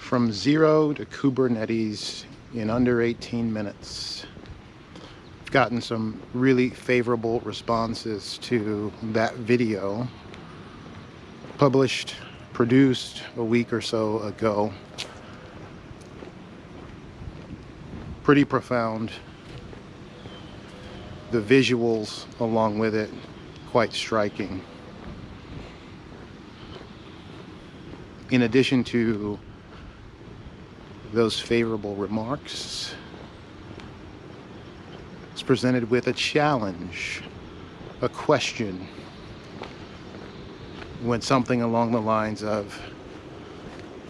From zero to Kubernetes in under 18 minutes. I've gotten some really favorable responses to that video, produced a week or so ago. Pretty profound. The visuals along with it, quite striking. In addition to those favorable remarks, it's presented with a challenge, a question, went something along the lines of,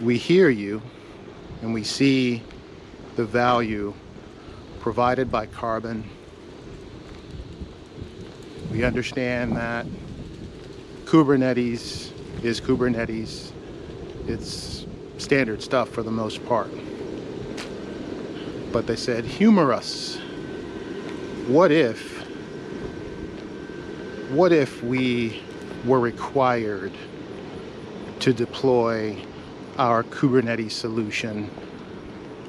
we hear you and we see the value provided by Carbon. We understand that Kubernetes is Kubernetes. It's standard stuff for the most part. But they said, humor us. What if we were required to deploy our Kubernetes solution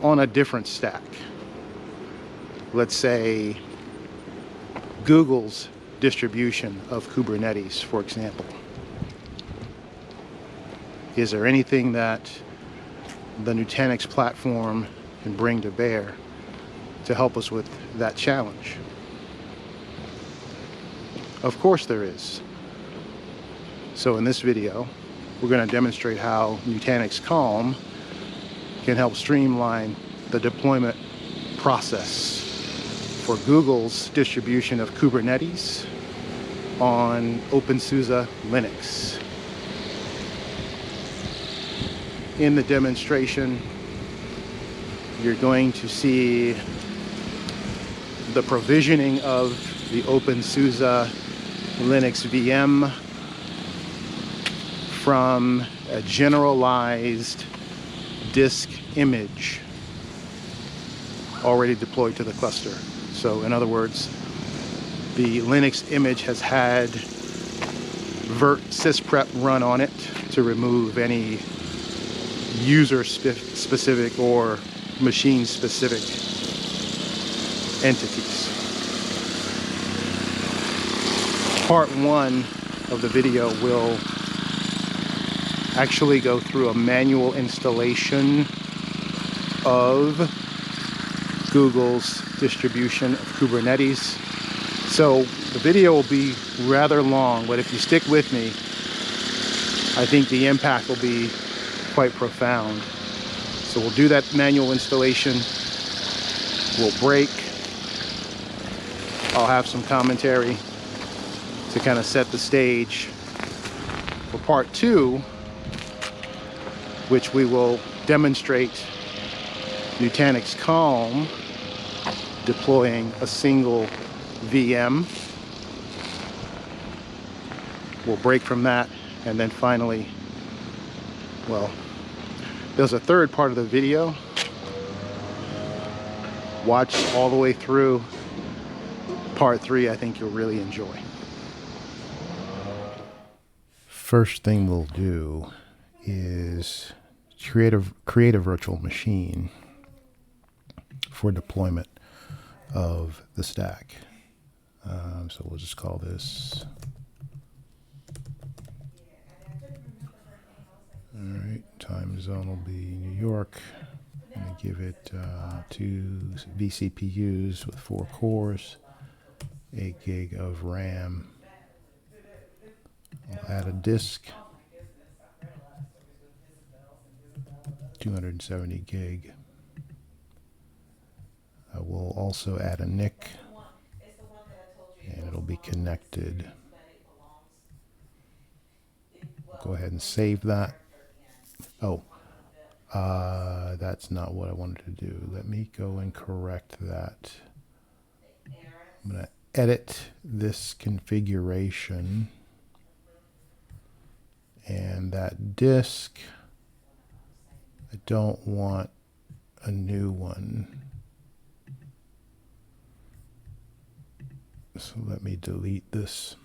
on a different stack? Let's say Google's distribution of Kubernetes, for example. Is there anything that the Nutanix platform can bring to bear to help us with that challenge? Of course there is. So in this video, we're going to demonstrate how Nutanix Calm can help streamline the deployment process for Google's distribution of Kubernetes on OpenSUSE Linux. In the demonstration, you're going to see the provisioning of the OpenSUSE Linux VM from a generalized disk image already deployed to the cluster. So in other words, the Linux image has had virt sysprep run on it to remove any user-specific or machine-specific entities. Part one of the video will actually go through a manual installation of Google's distribution of Kubernetes. So the video will be rather long, but if you stick with me, I think the impact will be quite profound. So we'll do that manual installation. We'll break. I'll have some commentary to kind of set the stage for part two, which we will demonstrate Nutanix Calm deploying a single VM. We'll break from that, and then finally, well, there's a third part of the video. Watch all the way through. Part three, I think you'll really enjoy. First thing we'll do is create a virtual machine for deployment of the stack. So we'll just call this. All right, time zone will be New York. I'm going to give it 2 vCPUs with 4 cores, 8 gig of RAM. I'll add a disk, 270 gig. I will also add a NIC, and it'll be connected. Go ahead and save that. Oh, that's not what I wanted to do. Let me go and correct that. I'm going to edit this configuration, and that disk, I don't want a new one. So let me delete this.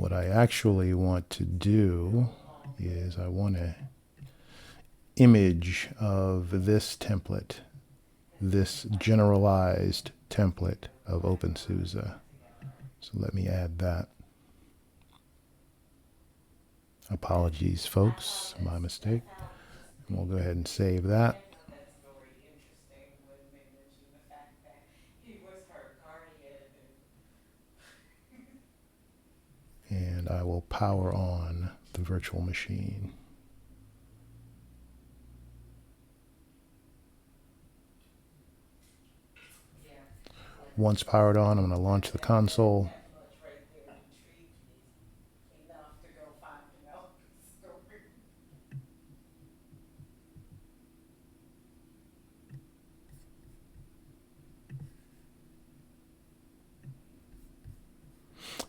what I actually want to do is I want an image of this template, this generalized template of OpenSUSE. So let me add that. Apologies, folks, my mistake. And we'll go ahead and save that. And I will power on the virtual machine. Once powered on, I'm going to launch the console.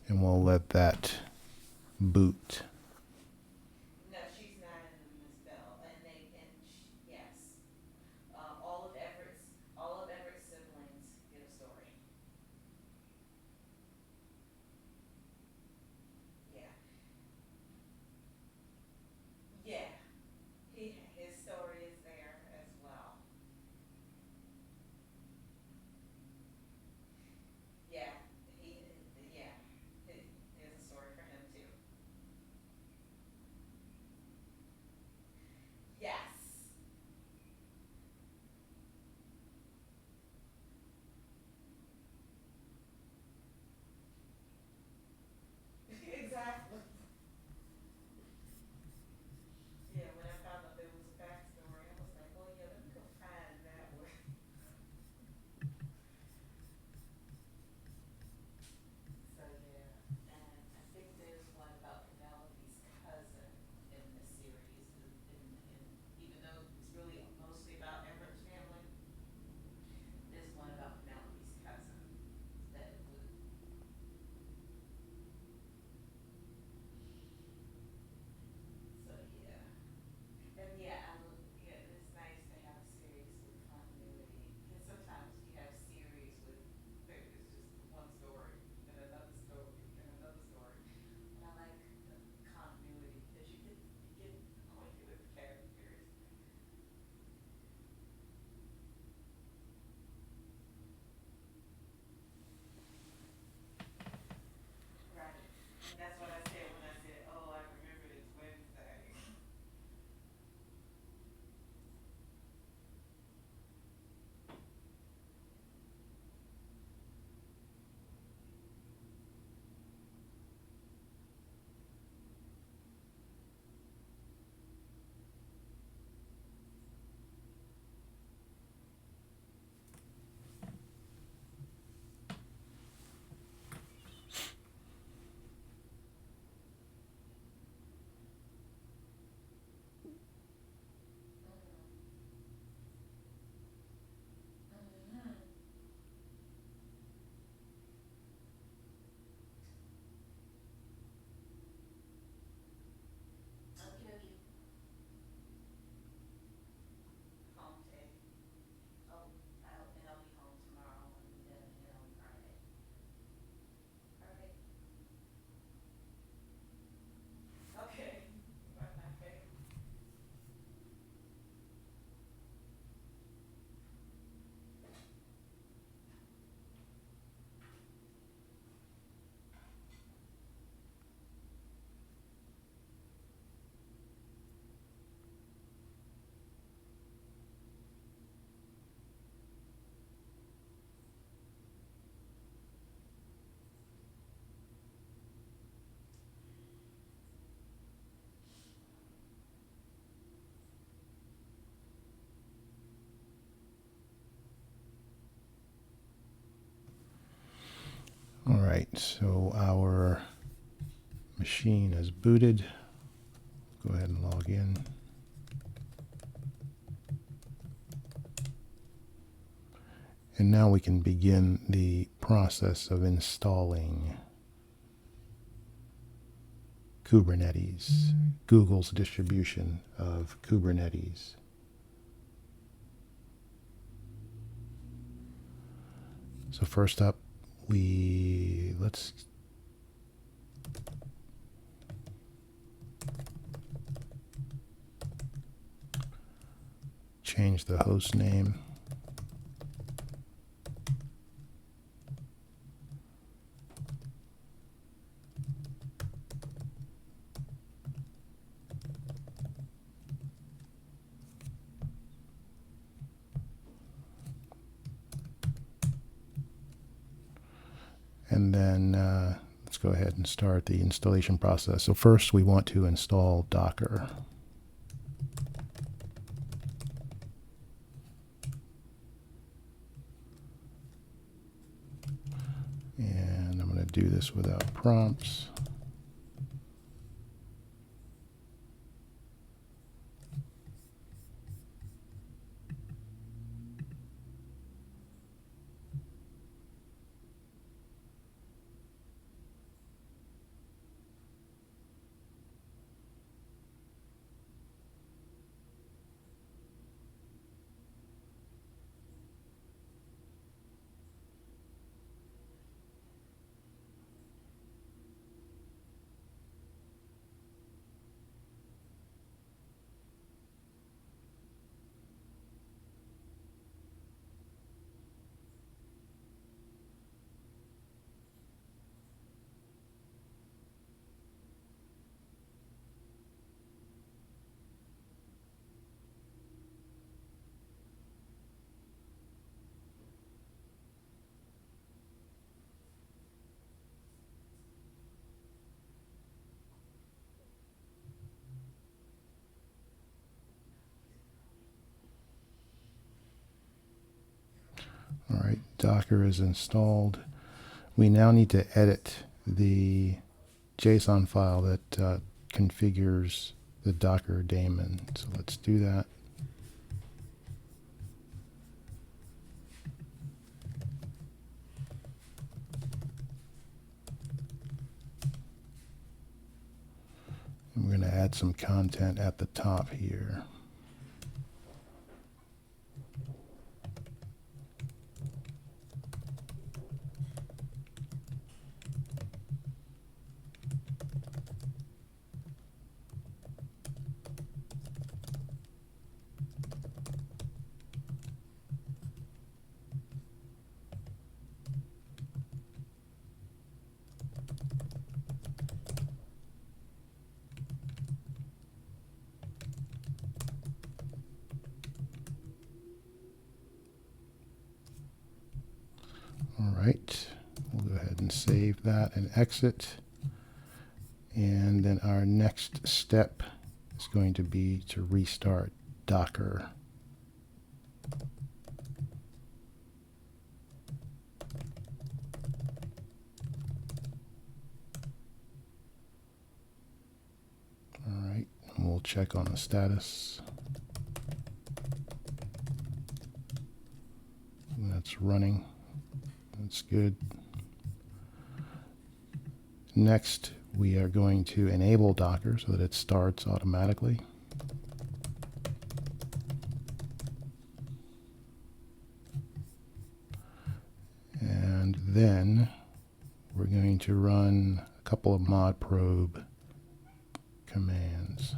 And we'll let that boot. All right, so our machine is booted. Go ahead and log in. And now we can begin the process of installing Kubernetes, Google's distribution of Kubernetes. So first up, let's change the host name. And then let's go ahead and start the installation process. So first we want to install Docker. And I'm going to do this without prompts. All right, Docker is installed. We now need to edit the JSON file that configures the Docker daemon. So let's do that. And we're going to add some content at the top here. All right, we'll go ahead and save that and exit. And then our next step is going to be to restart Docker. All right, and we'll check on the status. And that's running. That's good. Next, we are going to enable Docker so that it starts automatically. And then we're going to run a couple of mod probe commands.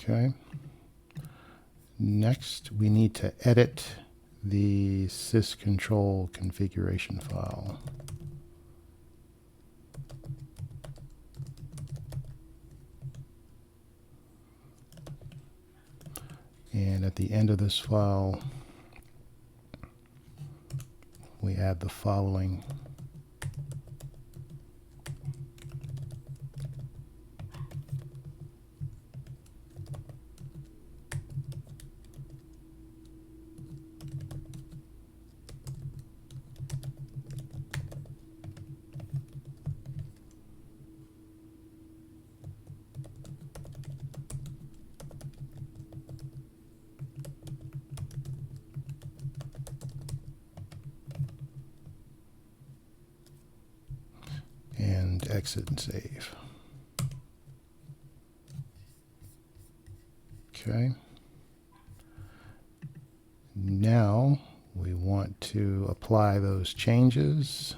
Okay. Next, we need to edit the syscontrol configuration file. And at the end of this file, we add the following. And exit and save. Okay. Now we want want to apply those changes.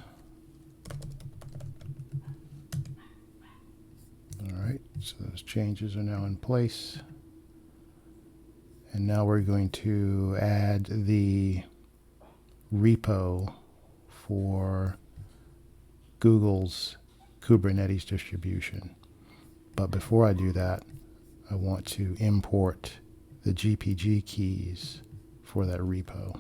All right, so those changes are now in place. And now we're going to add the repo for Google's Kubernetes distribution. But before I do that, I want to import the GPG keys for that repo.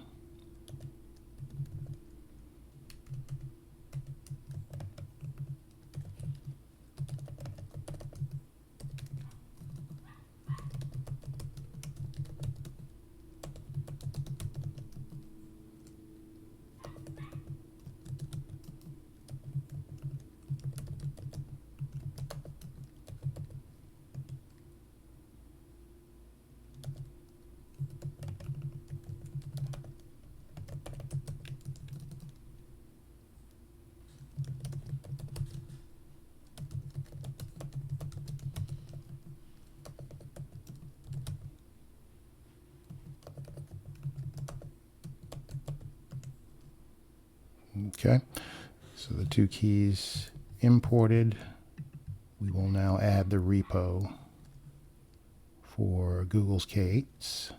Okay, so the two keys imported. We will now add the repo for Google's K8s.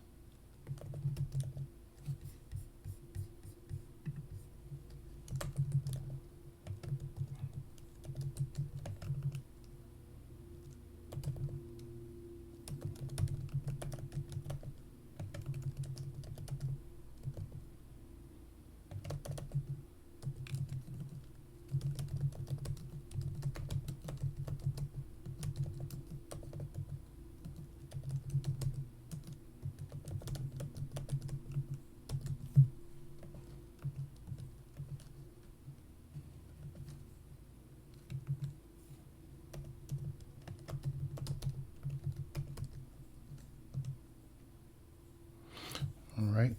All right,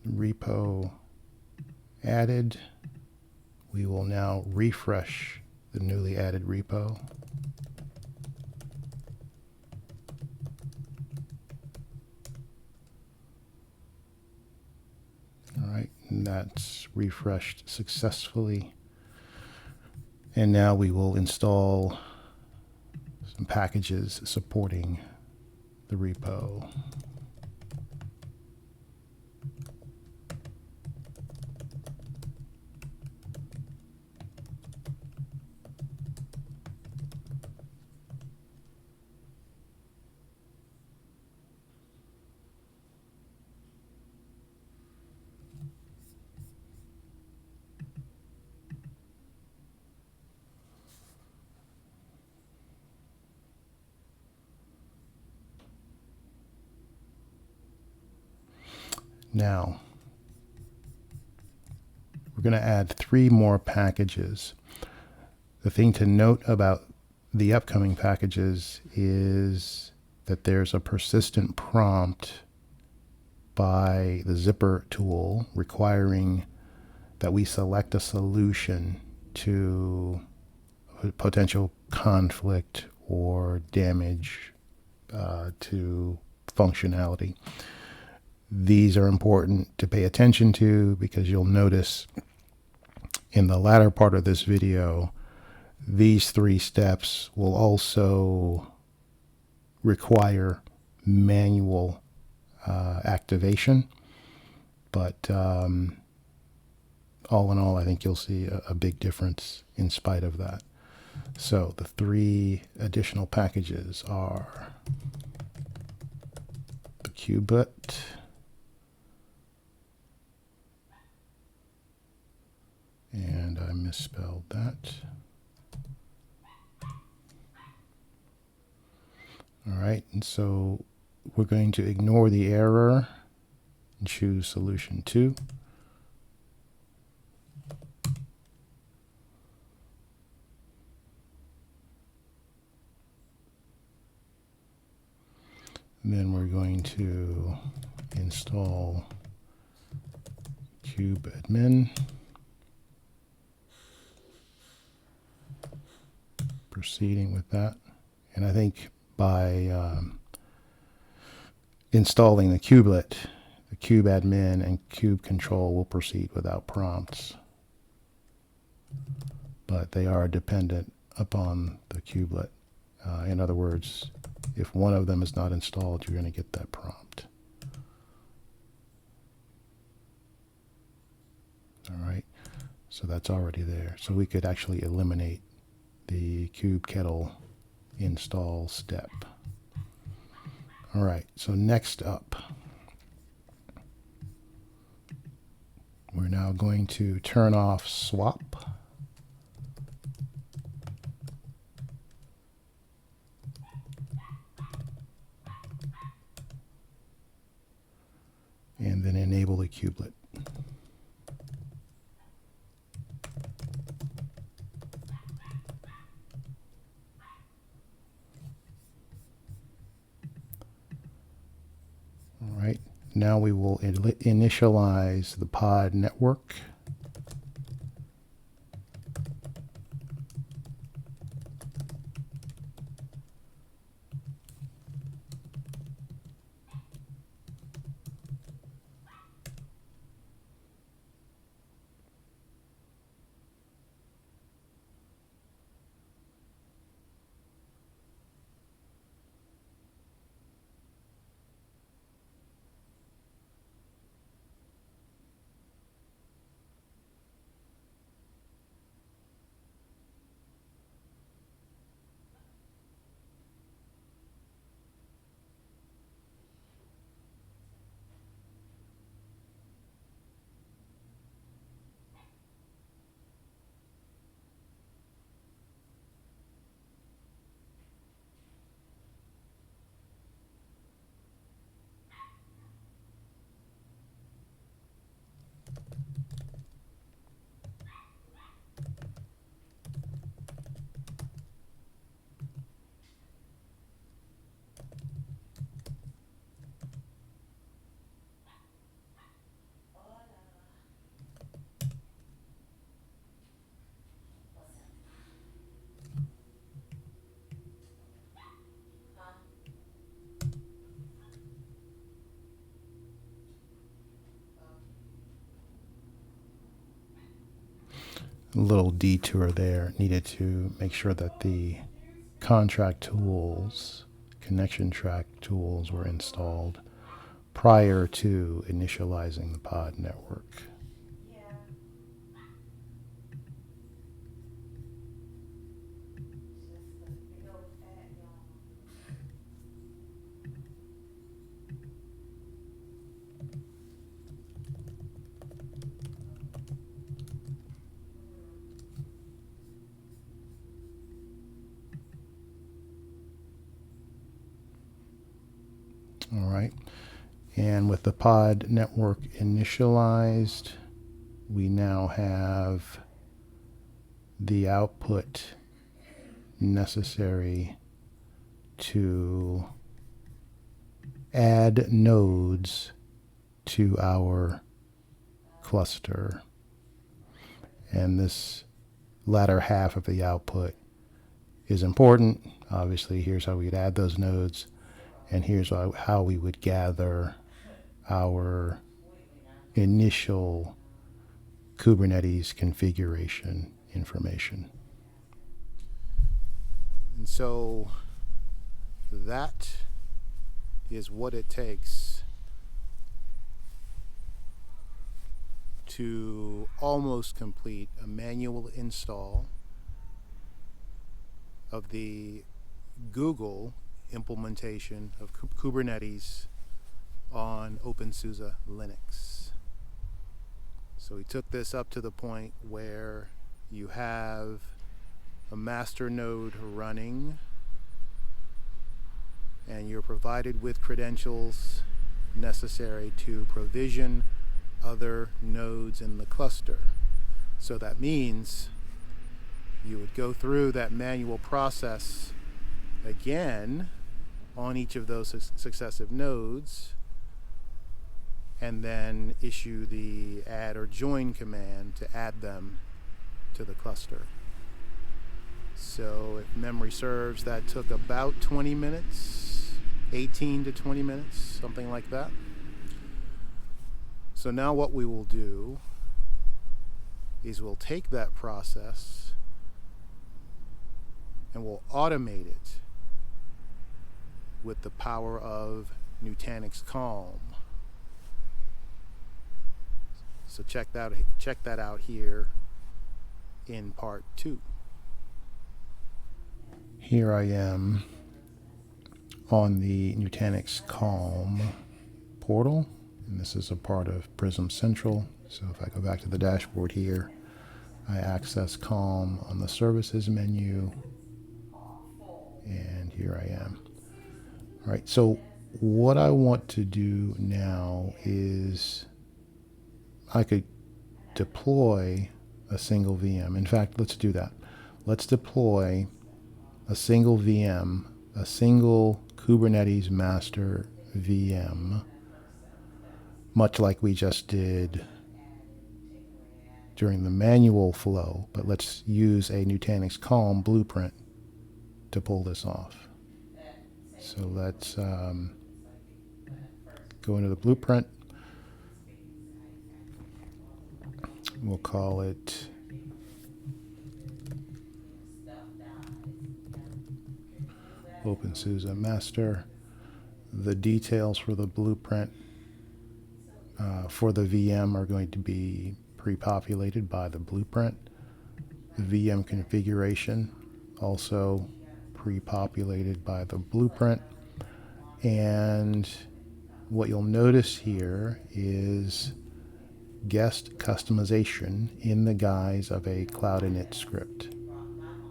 repo added. We will now refresh the newly added repo. All right, and that's refreshed successfully. And now we will install some packages supporting the repo. Now, we're going to add 3 more packages. The thing to note about the upcoming packages is that there's a persistent prompt by the zipper tool requiring that we select a solution to a potential conflict or damage to functionality. These are important to pay attention to because you'll notice in the latter part of this video, these 3 steps will also require manual activation. But all in all, I think you'll see a big difference in spite of that. So the 3 additional packages are the kubelet, and I misspelled that. All right, and so we're going to ignore the error and choose solution 2. And then we're going to install kubeadmin. Proceeding with that. And I think by installing the kubelet, the kube admin and kube control will proceed without prompts, but they are dependent upon the kubelet. In other words, if one of them is not installed, you're going to get that prompt. All right, so that's already there. So we could actually eliminate the kubectl install step. All right, so next up, we're now going to turn off swap. And then enable the kubelet. All right, now we will initialize the pod network. A little detour there. Needed to make sure that the contract tools, connection track tools were installed prior to initializing the pod network. All right, and with the pod network initialized, we now have the output necessary to add nodes to our cluster. And this latter half of the output is important. Obviously, here's how we'd add those nodes. And here's how we would gather our initial Kubernetes configuration information. And so that is what it takes to almost complete a manual install of the Google implementation of Kubernetes on OpenSUSE Linux. So we took this up to the point where you have a master node running and you're provided with credentials necessary to provision other nodes in the cluster. So that means you would go through that manual process again on each of those successive nodes and then issue the add or join command to add them to the cluster. So if memory serves, that took about 20 minutes, 18 to 20 minutes, something like that. So now what we will do is we'll take that process and we'll automate it with the power of Nutanix Calm. So check that out here in part 2. Here I am on the Nutanix Calm portal, and this is a part of Prism Central. So if I go back to the dashboard here, I access Calm on the services menu, and here I am. All right, so what I want to do now is I could deploy a single VM. In fact, let's do that. Let's deploy a single VM, a single Kubernetes master VM, much like we just did during the manual flow, but let's use a Nutanix Calm blueprint to pull this off. So let's go into the blueprint. We'll call it OpenSUSE Master. The details for the blueprint for the VM are going to be pre-populated by the blueprint. The VM configuration also pre-populated by the blueprint. And what you'll notice here is guest customization in the guise of a cloud init script.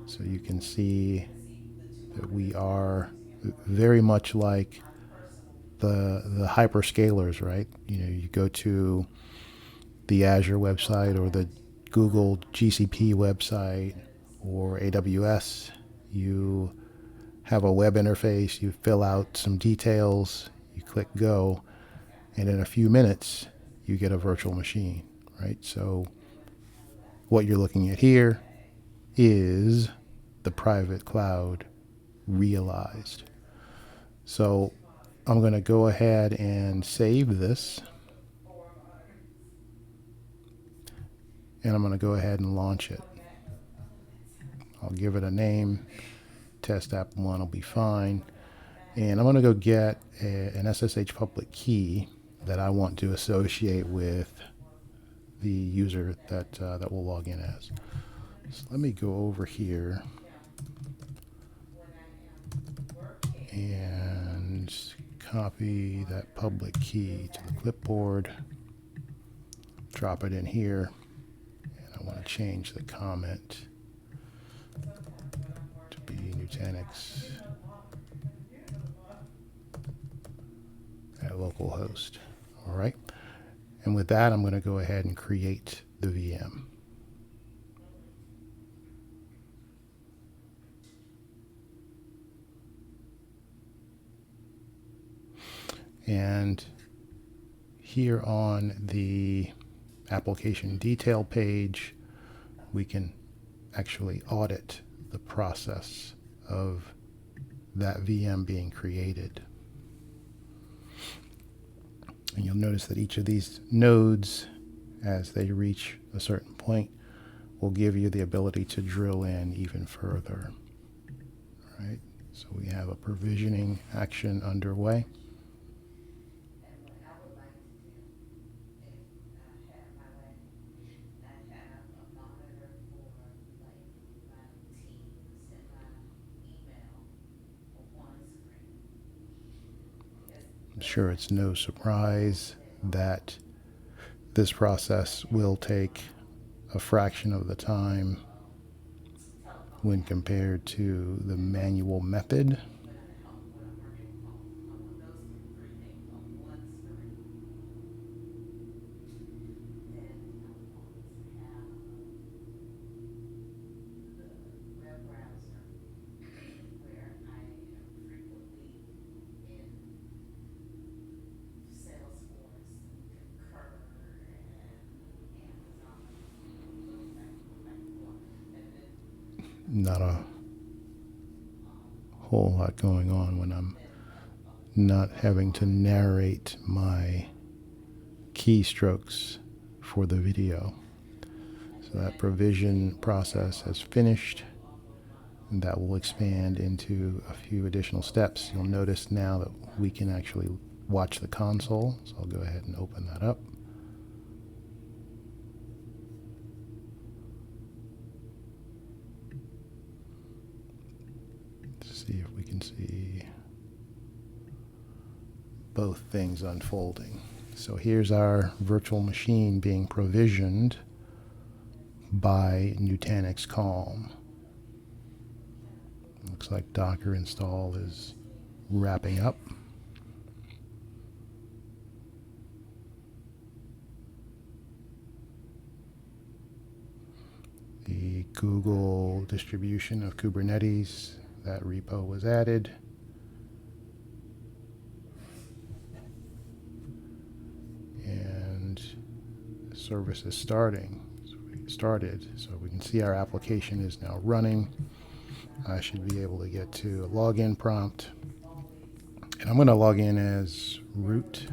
So you can see that we are very much like the hyperscalers, right? You know, you go to the Azure website or the Google GCP website or AWS, you have a web interface, you fill out some details, you click go, and in a few minutes you get a virtual machine, right? So what you're looking at here is the private cloud realized. So I'm going to go ahead and save this, and I'm going to go ahead and launch it. I'll give it a name. Test app 1 will be fine. And I'm going to go get an SSH public key that I want to associate with the user that will log in as. So let me go over here and copy that public key to the clipboard, drop it in here, and I want to change the comment to be Nutanix at localhost. All right, and with that, I'm going to go ahead and create the VM. And here on the application detail page, we can actually audit the process of that VM being created. And you'll notice that each of these nodes, as they reach a certain point, will give you the ability to drill in even further. All right, so we have a provisioning action underway. I'm sure it's no surprise that this process will take a fraction of the time when compared to the manual method. Not a whole lot going on when I'm not having to narrate my keystrokes for the video. So that provision process has finished, and that will expand into a few additional steps. You'll notice now that we can actually watch the console, so I'll go ahead and open that up. Let's see if we can see both things unfolding. So here's our virtual machine being provisioned by Nutanix Calm. Looks like Docker install is wrapping up. The Google distribution of Kubernetes, that repo was added. And the service is starting. So we started, so we can see our application is now running. I should be able to get to a login prompt. And I'm going to log in as root.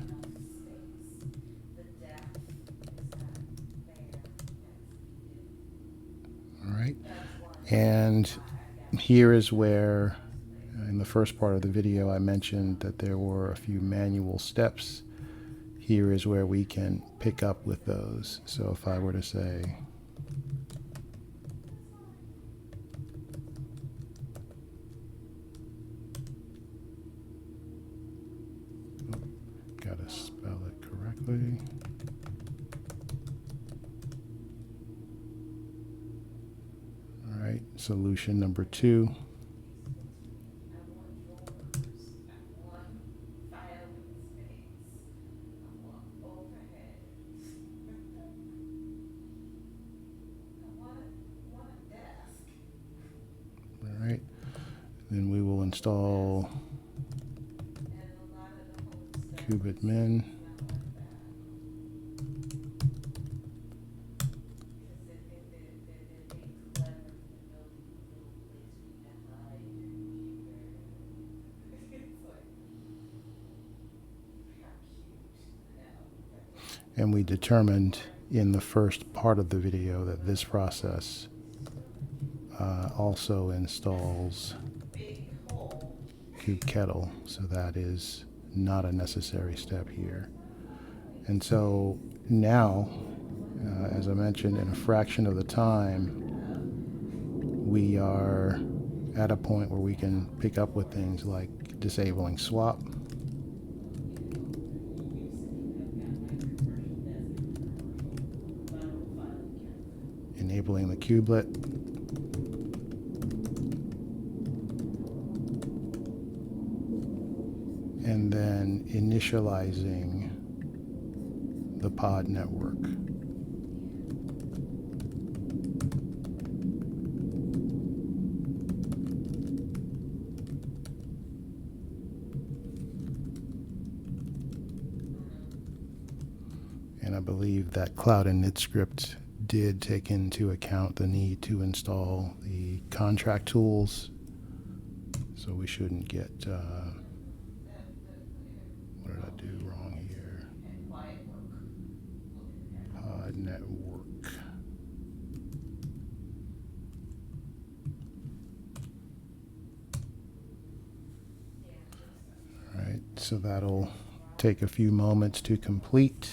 All right. And here is where, in the first part of the video, I mentioned that there were a few manual steps. Here is where we can pick up with those. So if I were to say, gotta spell it correctly. All right, solution number 2. All right, then we will install kubadmin. And we determined in the first part of the video that this process also installs kubekettle, so that is not a necessary step here. And so now, as I mentioned, in a fraction of the time, we are at a point where we can pick up with things like disabling swap, enabling the kubelet, and then initializing the pod network. And I believe that Cloud Init script did take into account the need to install the contract tools, so we shouldn't get what did I do wrong here? Pod network. All right, so that'll take a few moments to complete.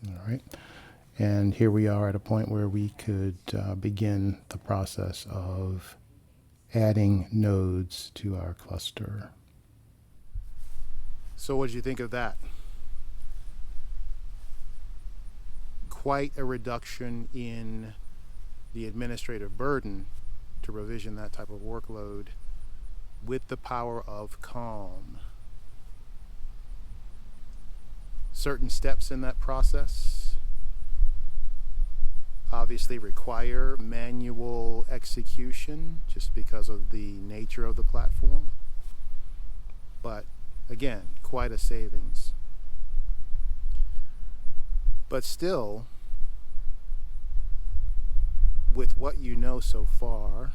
All right, and here we are at a point where we could begin the process of adding nodes to our cluster. So what did you think of that? Quite a reduction in the administrative burden to provision that type of workload with the power of Calm. Certain steps in that process obviously require manual execution just because of the nature of the platform. But again, quite a savings. But still, with what you know so far,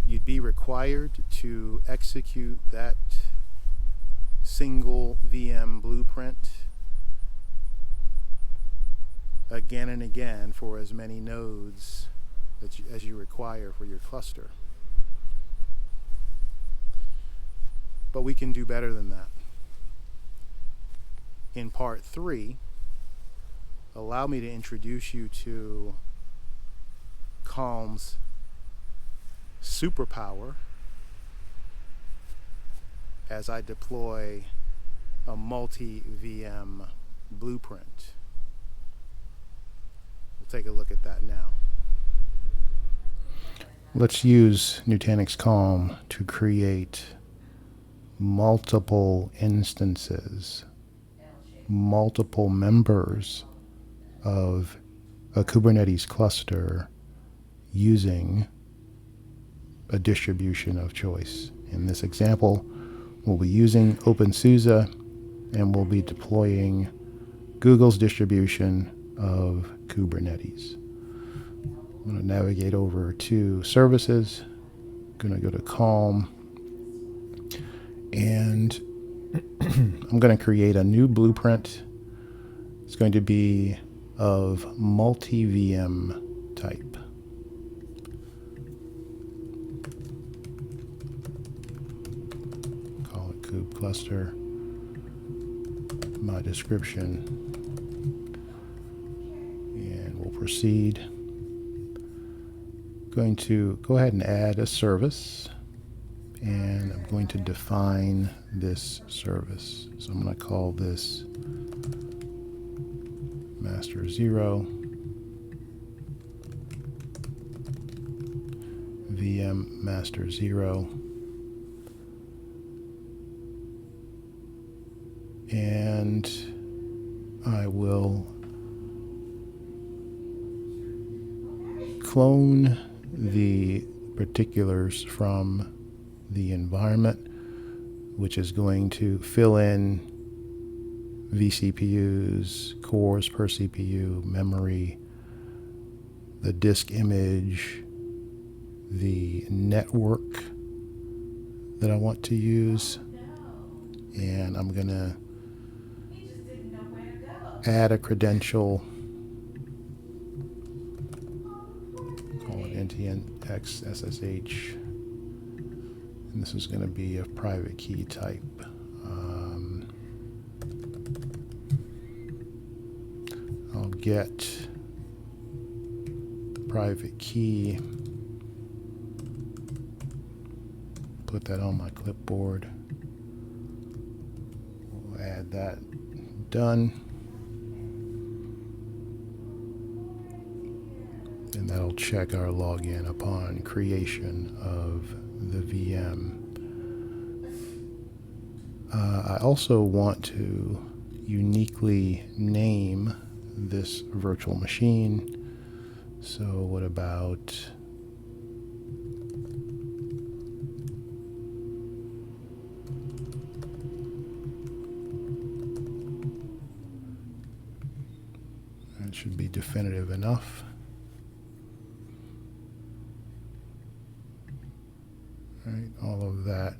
you'd be required to execute that single VM blueprint again and again for as many nodes as you require for your cluster. But we can do better than that. In part 3, allow me to introduce you to Calm's superpower as I deploy a multi-VM blueprint. We'll take a look at that now. Let's use Nutanix Calm to create multiple instances, multiple members of a Kubernetes cluster using a distribution of choice. In this example, we'll be using OpenSUSE and we'll be deploying Google's distribution of Kubernetes. I'm going to navigate over to Services. I'm going to go to Calm, and I'm going to create a new blueprint. It's going to be of multi-VM type. Call it Kube cluster. My description. And we'll proceed. Going to go ahead and add a service. And I'm going to define this service. So I'm going to call this master 0, VM master 0, and I will clone the particulars from the environment, which is going to fill in vCPUs, cores per CPU, memory, the disk image, the network that I want to use, and I'm going to add a credential, call it NTX SSH, and this is going to be a private key type. I'll get private key, put that on my clipboard. We'll add that. Done. And that'll check our login upon creation of the VM. I also want to uniquely name this virtual machine. So what about that should be definitive enough. All right, all of that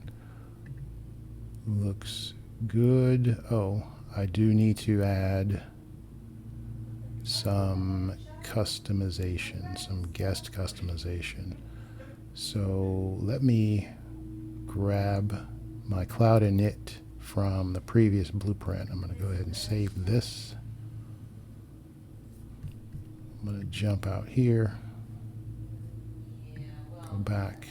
looks good. Oh, I do need to add some customization, some guest customization. So let me grab my cloud init from the previous blueprint. I'm going to go ahead and save this. I'm going to jump out here, go back.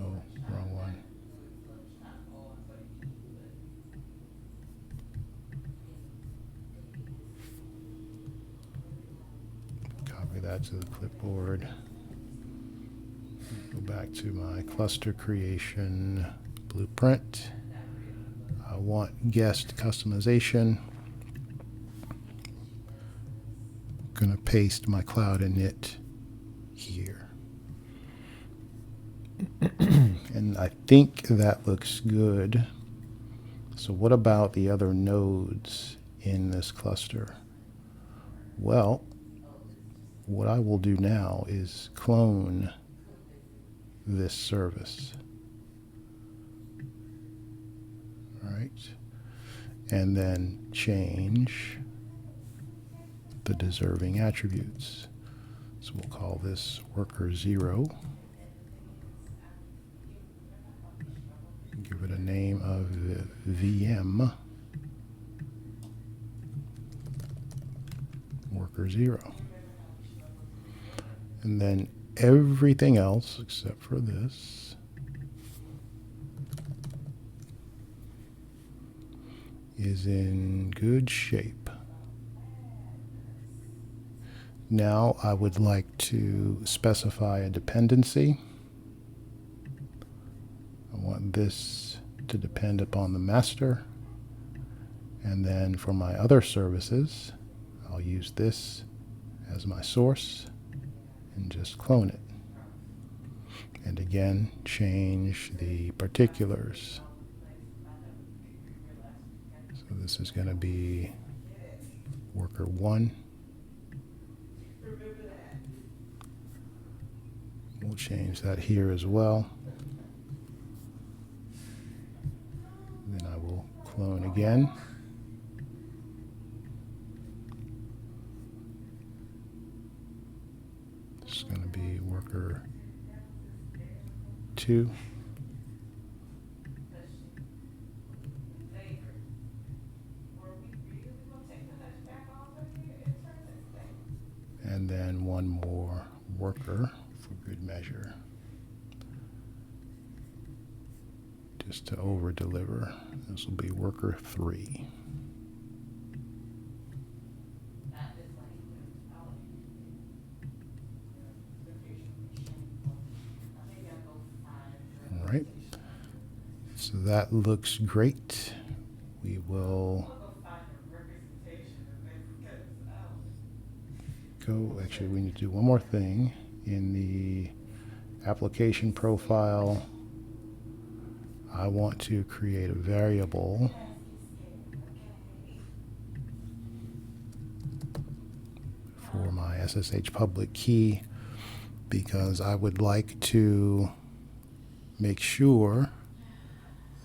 Oh, wrong one. Copy that that to the clipboard. Go back to my cluster creation blueprint. I want guest customization. I'm going to paste my cloud init here. And I think that looks good. So what about the other nodes in this cluster? Well, what I will do now is clone this service. All right. And then change the deserving attributes. So we'll call this worker 0. Give it a name of VM worker 0. And then everything else except for this is in good shape. Now I would like to specify a dependency. I want this to depend upon the master. And then for my other services, I'll use this as my source and just clone it. And again, change the particulars. So this is going to be worker 1. We'll change that here as well. Then I will clone again. This is going to be worker 2. And then one more worker for good measure, just to over deliver. This will be worker 3. All right, so that looks great. We will go, actually we need to do one more thing. In the application profile, I want to create a variable for my SSH public key, because I would like to make sure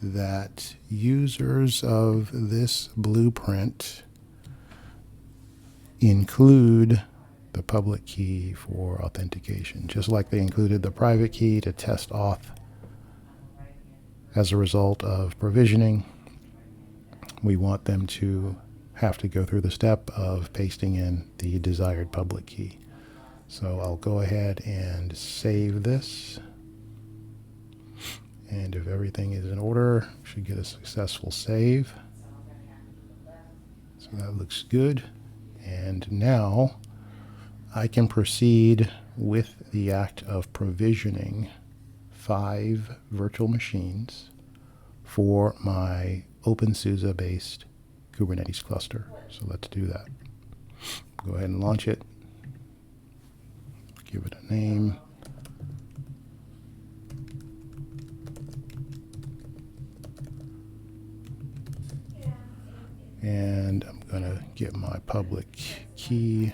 that users of this blueprint include the public key for authentication, just like they included the private key to test auth. As a result of provisioning, we want them to have to go through the step of pasting in the desired public key. So I'll go ahead and save this. And if everything is in order, should get a successful save. So that looks good. And now I can proceed with the act of provisioning 5 virtual machines for my OpenSUSE-based Kubernetes cluster. So let's do that. Go ahead and launch it. Give it a name. And I'm going to get my public key.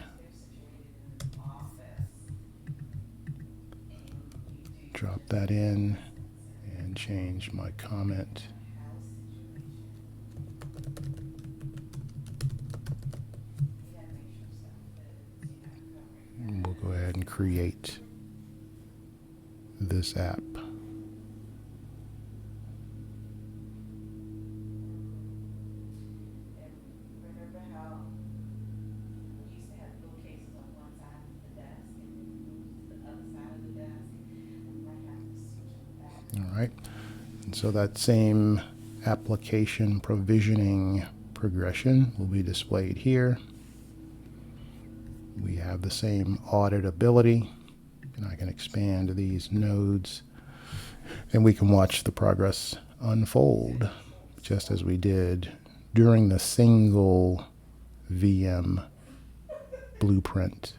Drop that in and change my comment. And we'll go ahead and create this app. All right, and so that same application provisioning progression will be displayed here. We have the same auditability, and I can expand these nodes, and we can watch the progress unfold, just as we did during the single VM blueprint.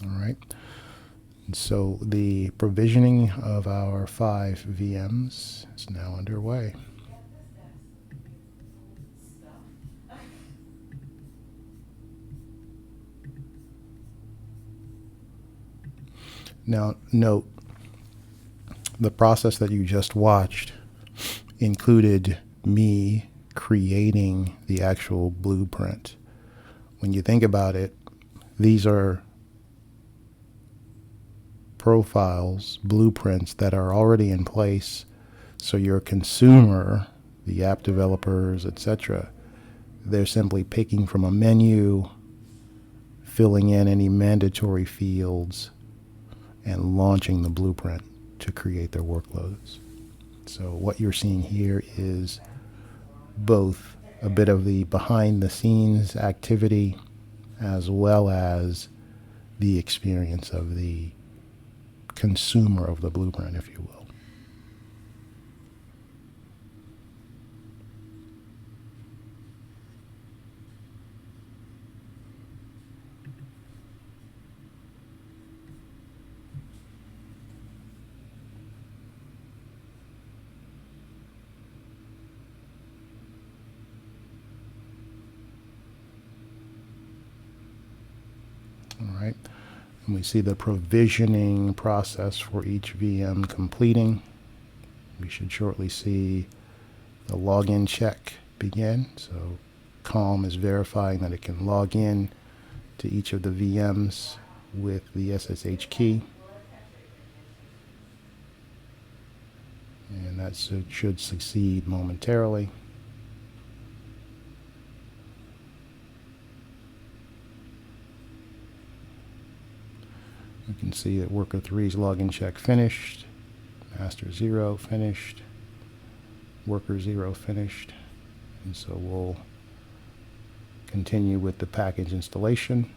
All right. And so the provisioning of our 5 VMs is now underway. Now, note, the process that you just watched included me creating the actual blueprint. When you think about it, these are profiles, blueprints that are already in place. So your consumer, the app developers, etc., they're simply picking from a menu, filling in any mandatory fields, and launching the blueprint to create their workloads. So what you're seeing here is both a bit of the behind the scenes activity as well as the experience of the consumer of the blueprint, if you will. All right. And we see the provisioning process for each VM completing. We should shortly see the login check begin. So Calm is verifying that it can log in to each of the VMs with the SSH key. And that should succeed momentarily. You can see that worker 3's login check finished, master 0 finished, worker 0 finished, and so we'll continue with the package installation.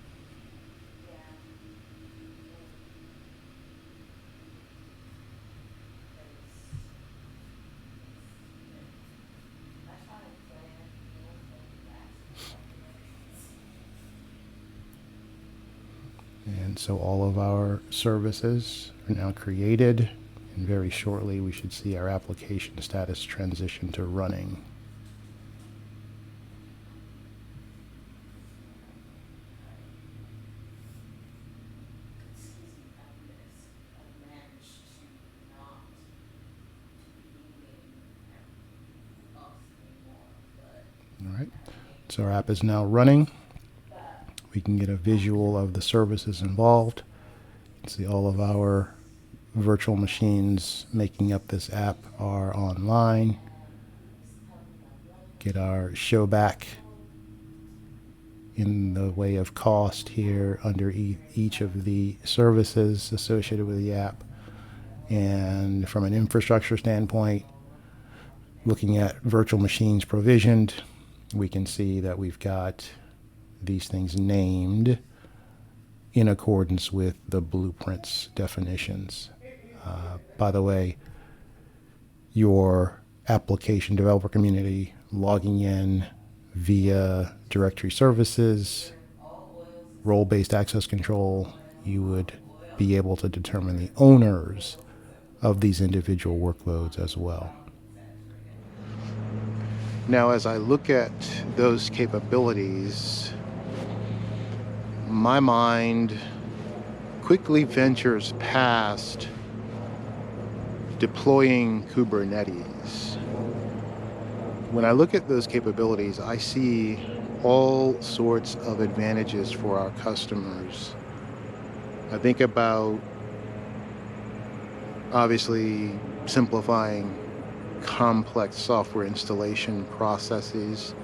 And so all of our services are now created, and very shortly we should see our application status transition to running. All right, so our app is now running. We can get a visual of the services involved. You can see all of our virtual machines making up this app are online. Get our show back in the way of cost here under each of the services associated with the app. And from an infrastructure standpoint, looking at virtual machines provisioned, we can see that we've got these things named in accordance with the blueprint's definitions. By the way, your application developer community logging in via directory services, role-based access control, you would be able to determine the owners of these individual workloads as well. Now, as I look at those capabilities, my mind quickly ventures past deploying Kubernetes. When I look at those capabilities, I see all sorts of advantages for our customers. I think about obviously simplifying complex software installation processes,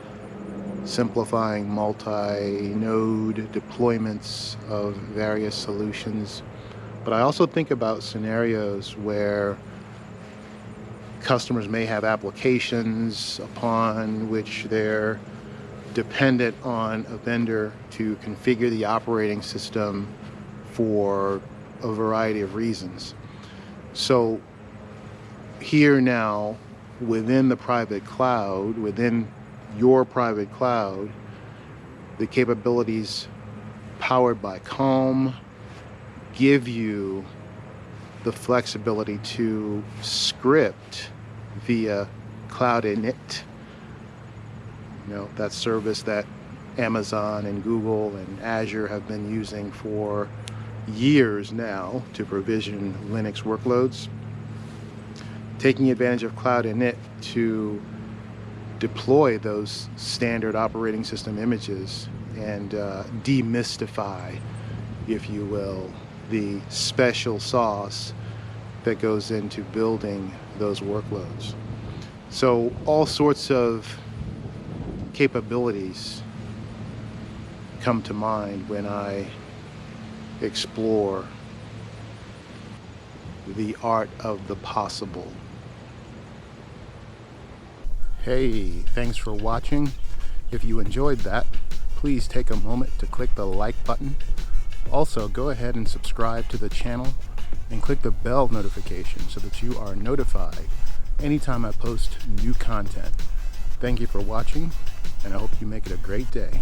simplifying multi-node deployments of various solutions. But I also think about scenarios where customers may have applications upon which they're dependent on a vendor to configure the operating system for a variety of reasons. So here now, within the private cloud, within your private cloud, the capabilities powered by Calm give you the flexibility to script via Cloud Init, that service that Amazon and Google and Azure have been using for years now to provision Linux workloads. Taking advantage of Cloud Init to deploy those standard operating system images and demystify, if you will, the special sauce that goes into building those workloads. So all sorts of capabilities come to mind when I explore the art of the possible. Hey, thanks for watching. If you enjoyed that, please take a moment to click the like button. Also, go ahead and subscribe to the channel and click the bell notification so that you are notified anytime I post new content. Thank you for watching, and I hope you make it a great day.